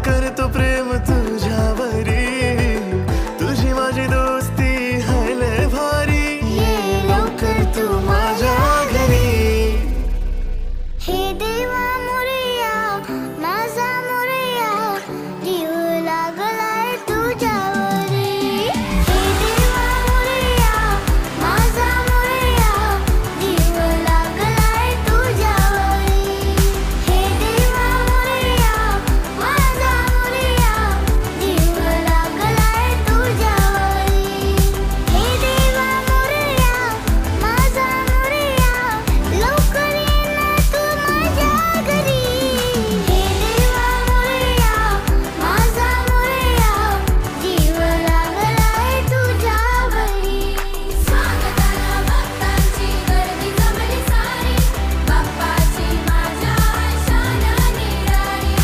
करतो प्रेम तुझ्यावरी, तुझी माझी दोस्ती हाय लय भारी, ये लवकर तू माझ्या घरी. हे देवा मोरया माझा मोरया, जीव लागलाय तुझ्यावरी. हे देवा मोरया माझा मोरया, जीव लागलाय तुझ्यावरी. हे देवा मोरया माझा मोरया, जीव लागलाय तुझ्यावरी. हे देवा मोरया माझा मोरया, लवकर ये ना तू माझ्या घरी. हे देवा मोरया माझा मोरया, जीव लागलाय तुझ्यावरी. स्वागताला भक्तांची गर्दी जमली सारी, बाप्पाची माझ्या आशानं निराळी.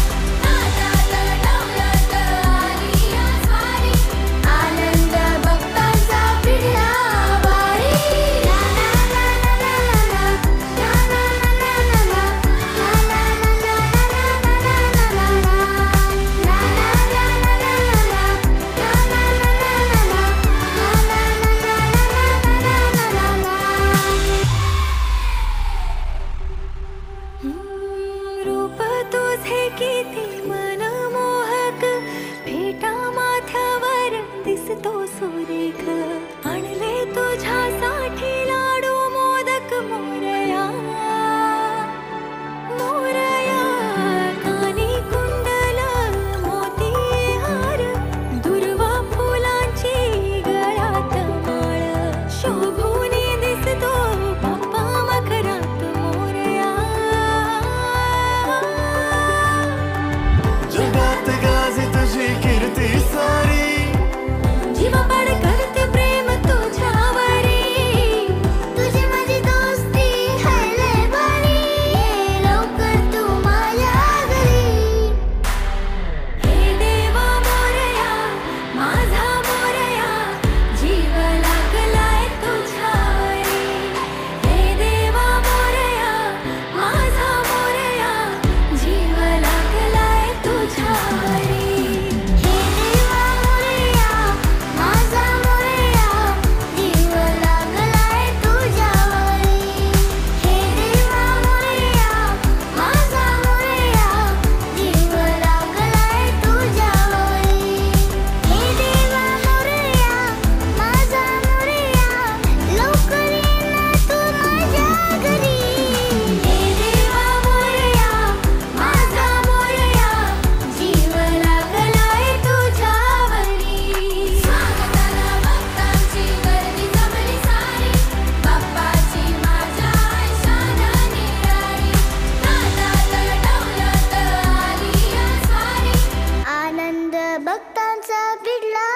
नादात डौलत आली आज वारी, आनंद भक्तांचा पिढला वारी. ला ला ला ला ला ला ला ला ला ला ला रूप तुझे किती मनमोहक, फेटा माथ्यावर दिसतो सुरेख. आणले तुझ्यासाठी लाडू मोदक मोरया मोरया. कानी कुंडल मोती हार, दुर्वा फुलांची गळ्यात माळ. शोभूनी दिसतो बाप्पा मखरात मोरया. जगात गाजे तुझी कीर्ती सारी, जीवापाड करते प्रेम तुझ्यावरी, तुझी माझी दोस्ती हाय लय भारी, ये लवकर तू माझ्या घरी. हे देवा मोरया माझा मोरया, जीव लागलाय तुझ्यावरी. हे देवा मोरया माझा मोरया, जीव लागलाय तुझ्यावरी. हे देवा मोरया माझा मोरया, जीव लागलाय तुझ्यावरी. हे देवा मोरया माझा मोरया, जीव लागलाय तुझ्यावरी. हे देवा मोरया माझा मोरया, लवकर ये ना तू माझ्या घरी. हे देवा मोरया माझा मोरया, जीव लागलाय तुझ्यावरी. स्वागताला भक्तांची गर्दी जमली सारी, बाप्पाची माझ्या आशानं निराळी. नादात डौलत आली आज वारी, आनंद भक्तांचा पिढला